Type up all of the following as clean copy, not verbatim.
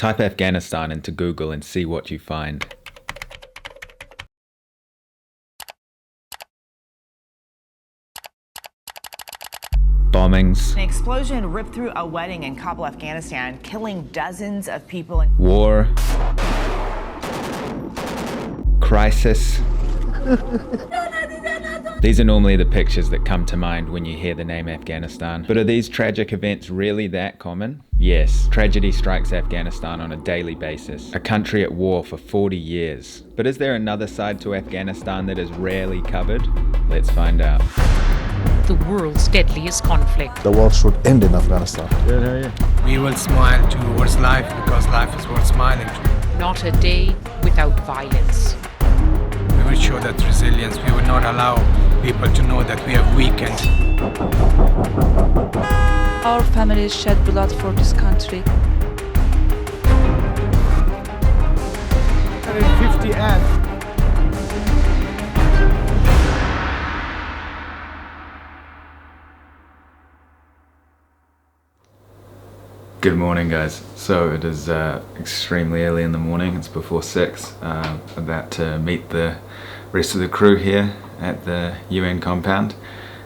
Type Afghanistan into Google and see what you find. Bombings. An explosion ripped through a wedding in Kabul, Afghanistan, killing dozens of people. War. Crisis. These are normally the pictures that come to mind when you hear the name Afghanistan. But are these tragic events really that common? Yes, tragedy strikes Afghanistan on a daily basis. A country at war for 40 years. But is there another side to Afghanistan that is rarely covered? Let's find out. The world's deadliest conflict. The war should end in Afghanistan. We will smile towards life because life is worth smiling to. Not a day without violence. We will show that resilience. We will not allow people to know that we have weakened. Our families shed blood for this country. 150 ads. Good morning, guys. So it is extremely early in the morning. It's before 6. About to meet the rest of the crew here at the UN compound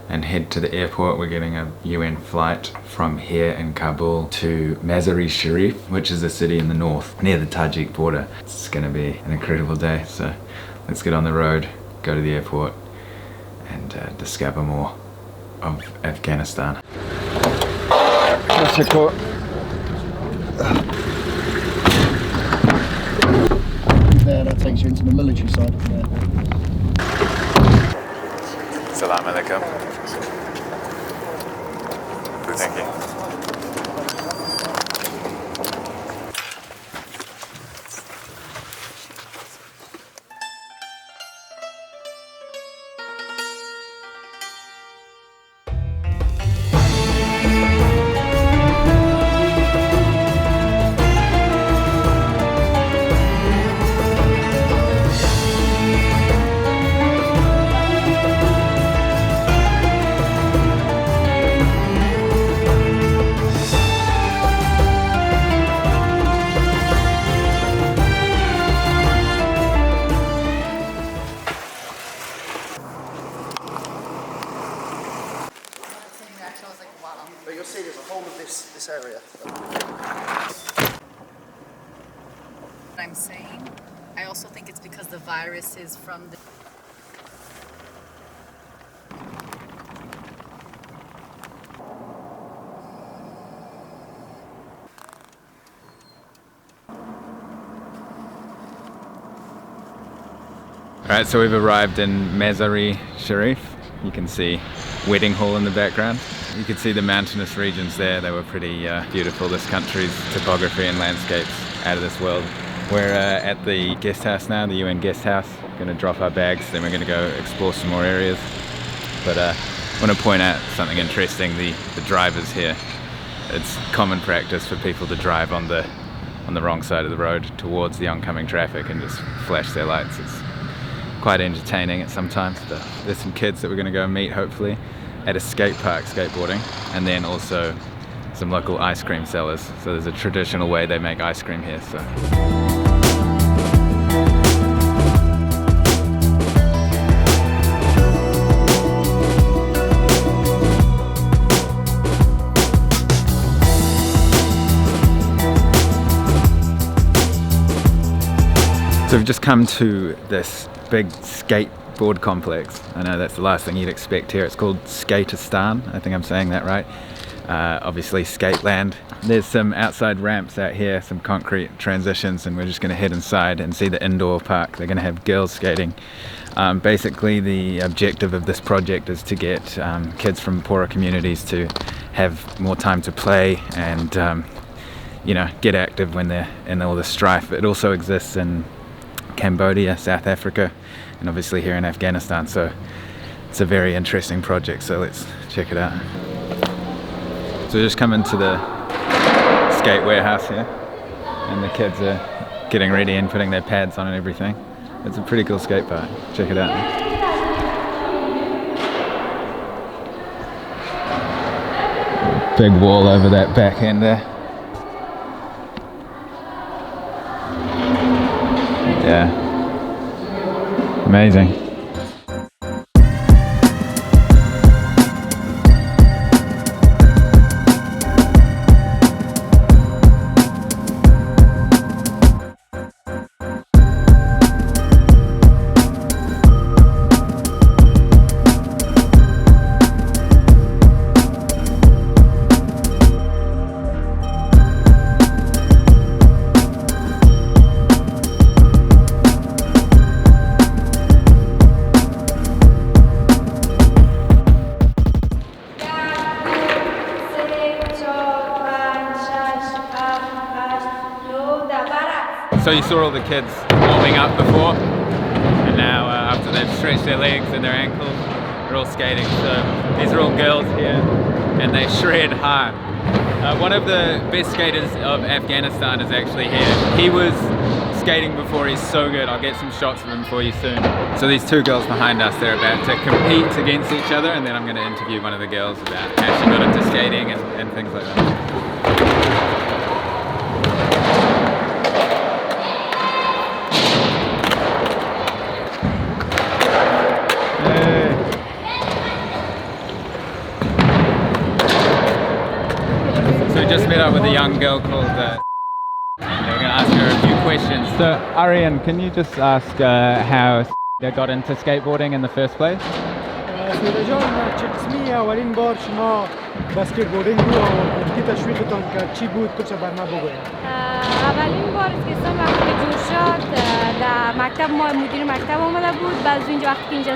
and head to the airport. We're getting a UN flight from here in Kabul to Mazar-i-Sharif, which is a city in the north near the Tajik border. It's going to be an incredible day. So let's get on the road, go to the airport and discover more of Afghanistan. There, that takes you into the military side of there. Salam alaikum. Thank you. But you'll see there's a whole of this area. I'm saying, I also think it's because the virus is from the... Alright, so we've arrived in Mazar-i-Sharif. You can see wedding hall in the background. You can see the mountainous regions there. They were pretty beautiful. This country's topography and landscapes out of this world. We're at the guest house now, the UN guest house. Going to drop our bags, then we're going to go explore some more areas. But I want to point out something interesting. The drivers here. It's common practice for people to drive on the wrong side of the road towards the oncoming traffic and just flash their lights. It's quite entertaining at sometimes, but there's some kids that we're going to go meet hopefully at a skate park skateboarding, and then also some local ice cream sellers. So there's a traditional way they make ice cream here. So we've just come to this big skateboard complex. I know that's the last thing you'd expect here. It's called Skateistan. I think I'm saying that right. Obviously skate land. There's some outside ramps out here, some concrete transitions, and we're just going to head inside and see the indoor park. They're going to have girls skating. Basically the objective of this project is to get kids from poorer communities to have more time to play and you know, get active when they're in all this strife. It also exists in Cambodia, South Africa, and obviously here in Afghanistan, so it's a very interesting project, so let's check it out. So we just come into the skate warehouse here, and the kids are getting ready and putting their pads on and everything. It's a pretty cool skate park, check it out. Big wall over that back end there. Yeah. Amazing. So you saw all the kids warming up before, and now after they've stretched their legs and their ankles, they're all skating. So these are all girls here, and they shred hard. One of the best skaters of Afghanistan is actually here. He was skating before, he's so good. I'll get some shots of him for you soon. So these two girls behind us, they're about to compete against each other, and then I'm going to interview one of the girls about how she got into skating and things like that. So we just met up with a young girl called and we're going to ask her a few questions. So Arian, can you just ask how they got into skateboarding in the first place? سیده جان چه قسمی اولین بار شما بسکتبوردینگ رو کی تشویقتان کرد؟ چی بود؟ تو چه برنامه بگوید؟ اولین بار اسکیتستان وقتی که جور شد در مکتب ما مدیر مکتب آمده بود. بعد از اینجا وقتی که اینجا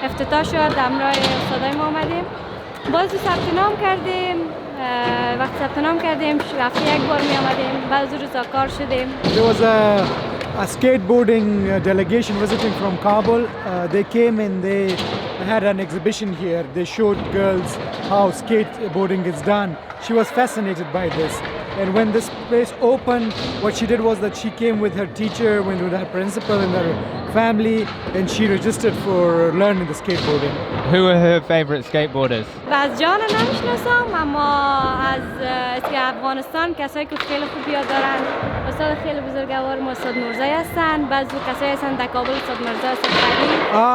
افتتاح شد همراه استادای ما آمدیم. باز ثبت نام کردیم. وقتی ثبت نام کردیم هفته یک بار می آمدیم. بعد از روزا کار شدیم. There was a skateboarding delegation visiting from Kabul. They came and they had an exhibition here. They showed girls how skateboarding is done. She was fascinated by this. And when this place opened, what she did was that she came with her teacher, went with her principal and her family, and she registered for learning the skateboarding. Who are her favorite skateboarders? از جان نمیشناسم اما از افغانستان کسایی که خیلی خوب یاد دارن استاد خیلی بزرگوار ما استاد نورزی هستن. بعضی کسایی هستن در کابل استاد مرزا استاد خلیل.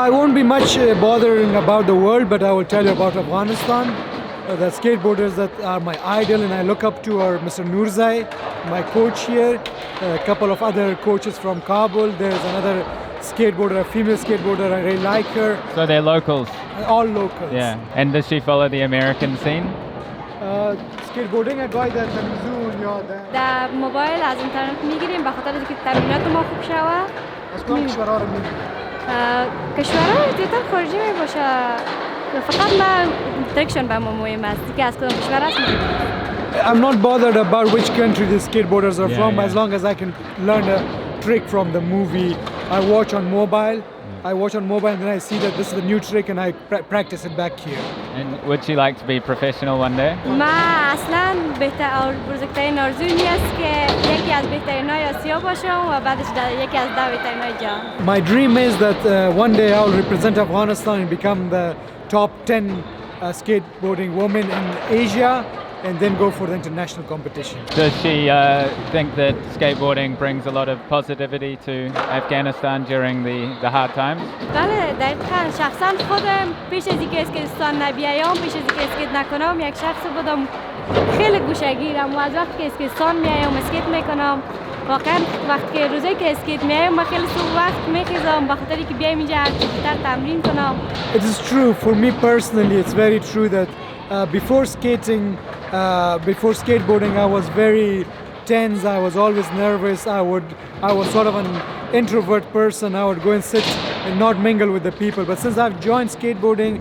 I won't be much bothering about the world, but I will tell you about Afghanistan. The skateboarders that are my idol and I look up to are Mr. Nurzai, my coach here, a couple of other coaches from Kabul. There's another skateboarder, a female skateboarder, I really like her. So they're locals? All locals. Yeah. And does she follow the American scene? skateboarding اگه در تلویزیون یا در موبایل از اینترنت میگیریم به خاطر اینکه تمرینات ما خوب شوه. از کدام کشورها رو میگیریم؟ کشورها دیتا خارجی می باشه. فقط من ترکشون به ما مهم است که از کدام کشور است. I'm not bothered about which country the skateboarders are from as long as I can learn a trick from the movie. I watch on mobile. And then I see that this is the new trick and I practice it back here. And would she like to be professional one day? من اصلا بزرگترین آرزوی است که یکی از بهترینای آسیا باشم و بعدش یکی از 10 بهترینای جهان. My dream is that one day I will represent Afghanistan and become the top 10 skateboarding women in Asia and then go for the international competition. Does she think that skateboarding brings a lot of positivity to Afghanistan during the hard times? بله دقیقاً شخصا خودم پیش از اینکه اسکیتستان نبیام پیش از اینکه اسکیت نکنم یک شخص بودم خیلی گوشه‌گیرم و از وقتی که اسکیتستان میام اسکیت میکنم واقعا وقتی که روزی که اسکیت میام من خیلی صبح وقت میخیزم به خاطر اینکه بیام اینجا بیشتر تمرین کنم. It is true for me personally. It's very true that before skateboarding I was very tense. I was always nervous. I was sort of an introvert person. I would go and sit and not mingle with the people. But since I've joined skateboarding,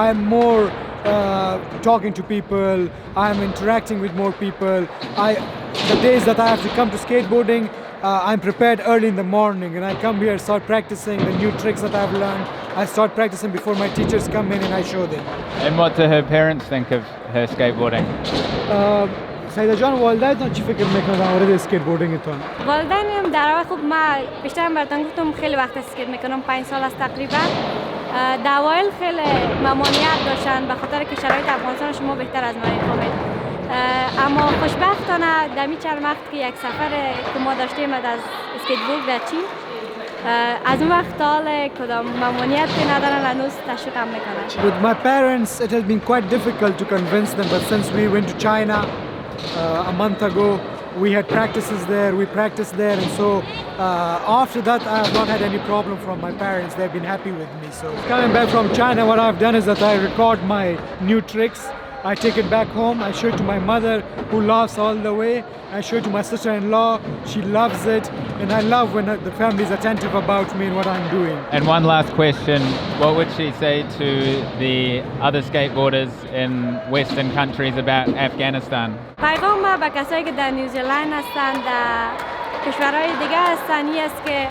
I'm more talking to people. I'm interacting with more people. The days that I have to come to skateboarding, I'm prepared early in the morning and I come here, start practicing the new tricks that I've learned. I start practicing before my teachers come in and I show them. And what do her parents think of her skateboarding? سیده جان والدینتان چی فکر میکنن در مورد اسکیتبوردینگتون؟ والدینم در واقع خب من بیشتر براتون گفتم خیلی وقت اسکیت میکنم 5 سال است تقریبا. در اوایل خیلی ممانعت داشتن به خاطر که شرایط افغانستان شما بهتر از ما میفهمید. اما خوشبختانه در این چند وقت که یک سفر که ما داشتیم از اسکیتبورد در چین از اون وقت تا حال کدام ممانعت که ندارن هنوز تشویقم میکنن. With my parents, it has been quite difficult to convince them, but since we went to China a month ago, we had practices there, we practiced there, and so after that I have not had any problem from my parents. They've been happy with me. So coming back from China, what I've done is that I record my new tricks. I take it back home, I show it to my mother, who laughs all the way. I show it to my sister-in-law, she loves it, and I love when the family is attentive about me and what I'm doing. And one last question, what would she say to the other skateboarders in Western countries about Afghanistan? پیغام ما به کسایی که در نیوزیلند هستن، در کشورهای دیگه هستن، این است که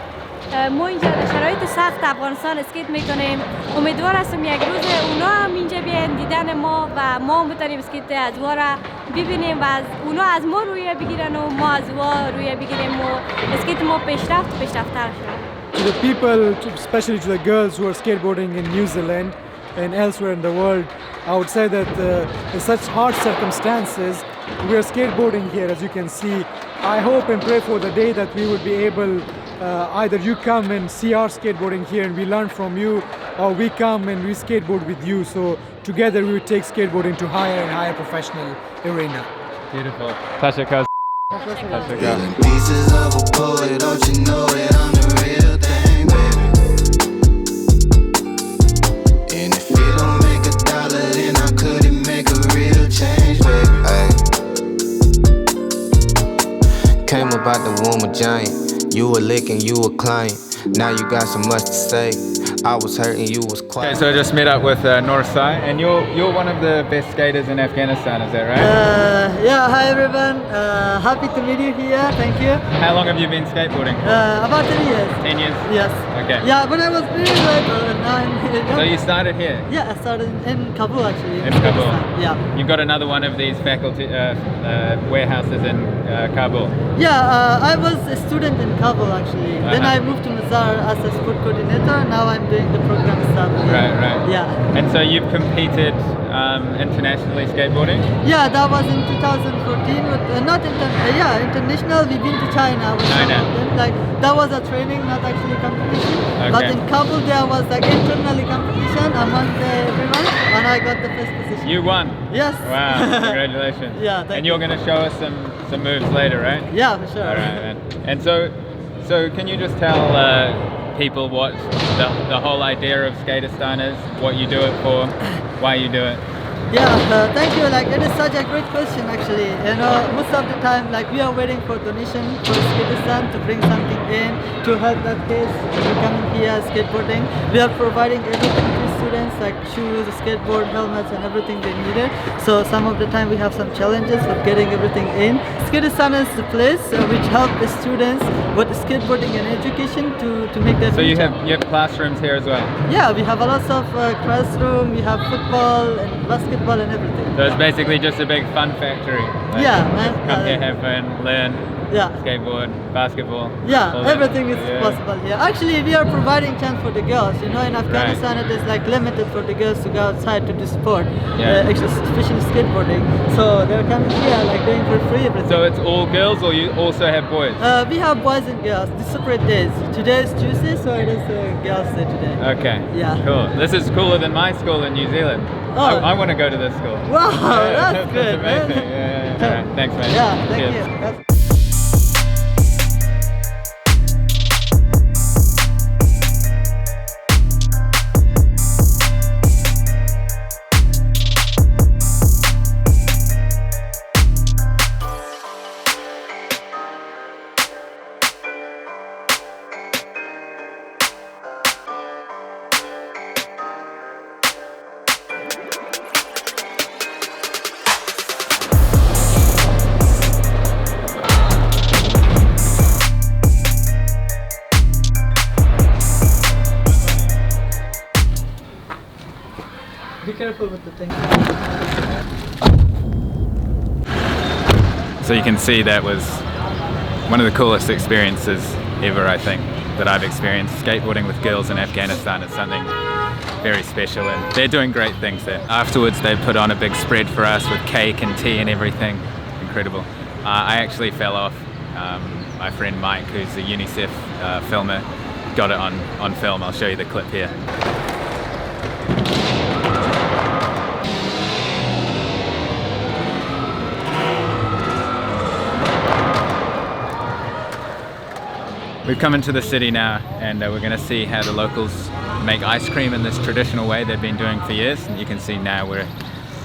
ما اینجا در شرایط سخت افغانستان اسکیت میکنیم. امیدوار هستم یک روز اونا هم اینجا بیان دیدن ما و ما هم بتونیم اسکیت از وا را ببینیم و از اونا از ما رویه بگیرن و ما از وا رویه بگیریم و اسکیت ما پیشرفت‌تر شد. To the people, especially to the girls who are skateboarding in New Zealand and elsewhere in the world, I would say that in such hard circumstances, we are skateboarding here, as you can see. I hope and pray for the day that we would be able, either you come and see our skateboarding here and we learn from you, or we come and we skateboard with you. So together we would take skateboarding to higher and higher professional arena. Beautiful. Tashika. Pieces of a poet, don't you know it? I'm the real thing, baby. And if it don't make $1, then how could it make a real change, baby? Ay. Came about the womb a giant. You were licking, you were client. Now you got so much to say. I was hurting, you was quiet. Okay, so I just met up with Norsai, and you're one of the best skaters in Afghanistan, is that right? Yeah, hi everyone. Happy to meet you here. Thank you. How long have you been skateboarding? About 10 years. 10 years? Yes. Okay. Yeah, but I was really little and now I'm here. So you started here? Yeah, I started in Kabul actually. In Kabul? Yeah. You've got another one of these faculty warehouses in Kabul? Yeah, I was a student in Kabul actually. Then I moved to Mazar as a sport coordinator. Now I'm doing the program stuff. Right. Yeah. And so you've competed internationally skateboarding? Yeah, that was in 2014 with international. We've been to China with some of them. Like that was a training, not actually competition. Okay. But in Kabul there was like internally competition among everyone, and I got the first position. You won? Yes. Wow, congratulations. Yeah, thank you. And you're going to show us some moves later, right? Yeah, for sure. All right, man. And so can you just tell people what the whole idea of Skateistan is, what you do it for, why you do it? Yeah, thank you. Like it is such a great question actually. You know, most of the time like we are waiting for donation for Skateistan to bring something in to help that case. We're coming here skateboarding. We are providing everything to students like shoes, skateboard, helmets and everything they needed. So some of the time we have some challenges with getting everything in. Skateistan is the place which help the students with skateboarding and education to make their So future. you have classrooms here as well? Yeah, we have a lot of classroom, we have football and basketball and everything. So it's basically just a big fun factory. Like, Yeah, man. Come here, have fun, learn, Yeah. skateboard, basketball. Yeah, all that. everything is possible here. Actually, we are providing chance for the girls. You know, in Afghanistan, it is like limited for the girls to go outside to do sport, especially skateboarding. So they're coming here, like doing for free everything. So it's all girls, or you also have boys? We have boys and girls, the separate days. Today is Tuesday, so it is girls' day today. Okay. Yeah. Cool. This is cooler than my school in New Zealand. Oh. I want to go to this school. Wow, that's good, That's man. amazing. Yeah. All right. Thanks, man. Yeah, thank Cheers. you. That's Be careful with the thing. So you can see that was one of the coolest experiences ever, I think, that I've experienced. Skateboarding with girls in Afghanistan is something very special, and they're doing great things there. Afterwards they put on a big spread for us with cake and tea and everything. Incredible. I actually fell off. My friend Mike, who's a UNICEF filmer, got it on film. I'll show you the clip here. We've come into the city now, and we're going to see how the locals make ice cream in this traditional way they've been doing for years. And you can see now we're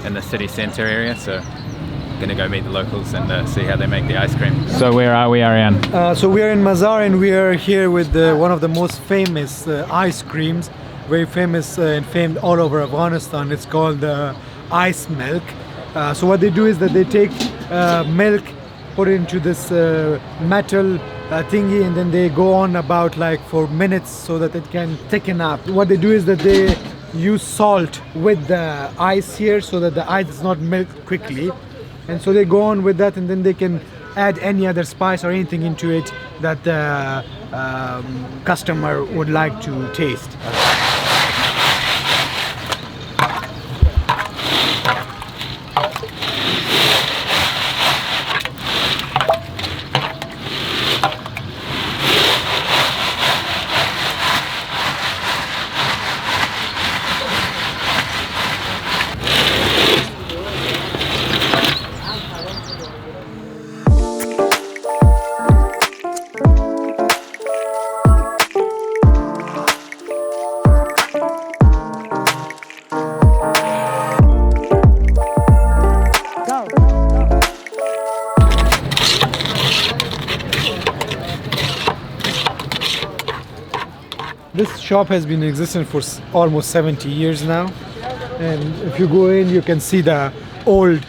in the city center area, so I'm going to go meet the locals and see how they make the ice cream. So where are we, Ariane? So we are in Mazar, and we are here with one of the most famous ice creams, very famous and famed all over Afghanistan. It's called ice milk. So what they do is that they take milk, put it into this metal thingy, and then they go on about like for minutes so that it can thicken up. What they do is that they use salt with the ice here so that the ice does not melt quickly, and so they go on with that, and then they can add any other spice or anything into it that the customer would like to taste. This shop has been in existence for almost 70 years now, and if you go in you can see the old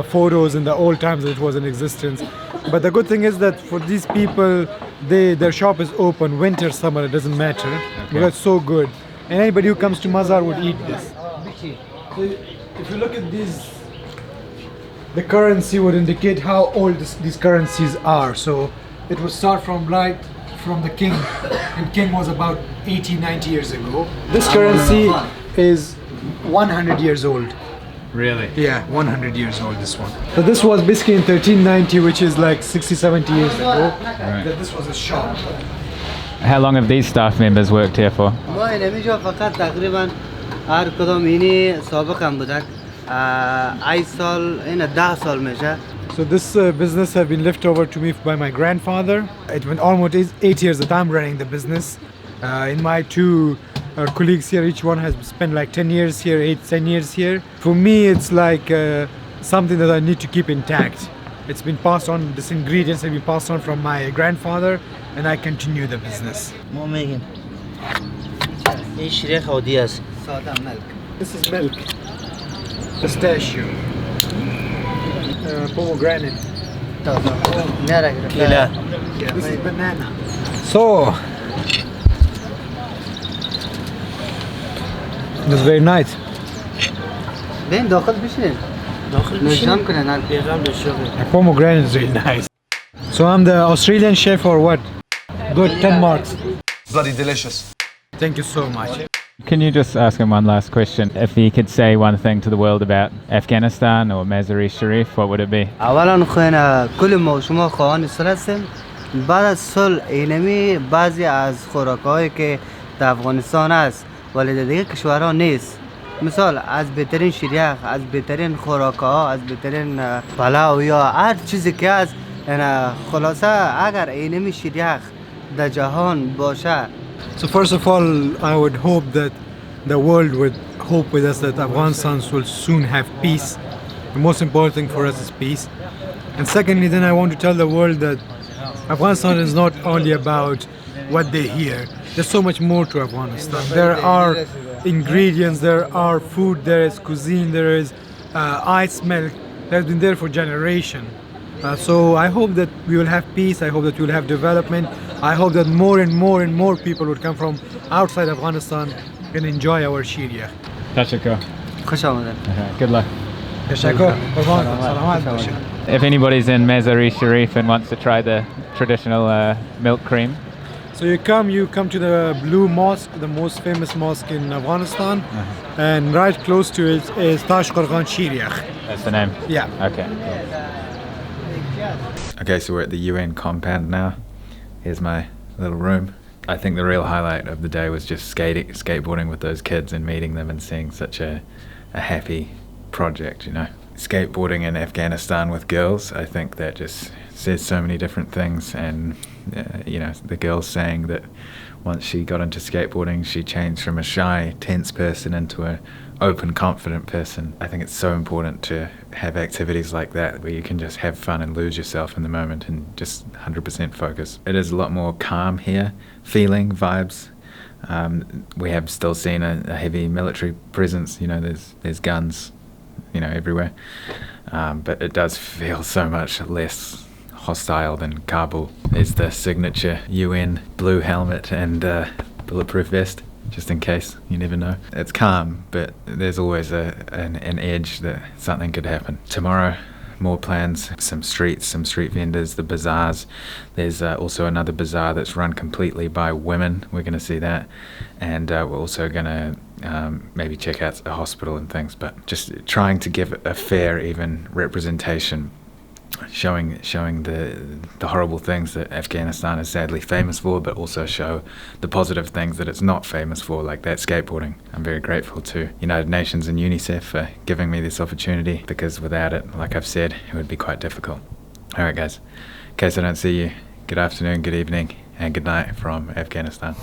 photos in the old times that it was in existence. But the good thing is that for these people, their shop is open winter, summer, it doesn't matter, because it's so good, and anybody who comes to Mazar would eat this. So if you look at these, the currency would indicate how old these currencies are. So it would start from from the king, and king was about 80-90 years ago. This currency is 100 years old. Really? Yeah, 100 years old, this one. So this was basically in 1390, which is like 60-70 years ago. Right. That this was a shop. How long have these staff members worked here for? So this business has been left over to me by my grandfather. It went almost 8 years that I'm running the business. In my two colleagues here, each one has spent like 10 years here, 8-10 years here. For me, it's like something that I need to keep intact. It's been passed on, these ingredients have been passed on from my grandfather, and I continue the business. This is milk, pistachio, pomegranate. This is banana. So, that's very nice. The pomegranate is really nice. So I'm the Australian chef or what? Good, 10 marks. Bloody delicious. Thank you so much. Can you just ask him one last question? If he could say one thing to the world about Afghanistan or Mazar-i-Sharif, what would it be? اولا خوینا کل ما شما خواهان سر هستیم. بعد از صلح اینمی بعضی از خوراک‌هایی که در افغانستان است ولی در دیگه کشورها نیست. مثال از بهترین شیریخ، از بهترین خوراک‌ها، از بهترین پلاو یا هر چیزی که است، خلاصه اگر اینمی شیریخ در جهان باشه. So first of all, I would hope that the world would hope with us that Afghanistan will soon have peace. The most important thing for us is peace. And secondly, then I want to tell the world that Afghanistan is not only about what they hear. There's so much more to Afghanistan. There are ingredients, there are food, there is cuisine, there is ice milk that has been there for generations. So I hope that we will have peace, I hope that we will have development, I hope that more and more and more people would come from outside Afghanistan and enjoy our Sharia. Tashakkur. Good luck. If anybody's in Mazar-i-Sharif and wants to try the traditional milk cream. So you come to the Blue Mosque, the most famous mosque in Afghanistan, and right close to it is Tash Qarqan Shiriakh. That's the name? Yeah. Okay. Okay, so we're at the UN compound now. Here's my little room. I think the real highlight of the day was just skateboarding with those kids and meeting them and seeing such a happy project, you know. Skateboarding in Afghanistan with girls, I think that just says so many different things. And you know, the girl saying that once she got into skateboarding, she changed from a shy, tense person into a open, confident person. I think it's so important to have activities like that where you can just have fun and lose yourself in the moment and just 100% focus. It is a lot more calm here, feeling, vibes. We have still seen a heavy military presence, you know, there's guns, you know, everywhere. But it does feel so much less hostile than Kabul. There's the signature UN blue helmet and bulletproof vest, just in case, you never know. It's calm, but there's always an edge that something could happen. Tomorrow, more plans, some street vendors, the bazaars. There's also another bazaar that's run completely by women. We're going to see that. And we're also going to maybe check out a hospital and things, but just trying to give a fair, even representation, showing the horrible things that Afghanistan is sadly famous for, but also show the positive things that it's not famous for, like that skateboarding. I'm very grateful to United Nations and UNICEF for giving me this opportunity, because without it, like I've said, it would be quite difficult. Alright guys, in case I don't see you, good afternoon, good evening, and good night from Afghanistan.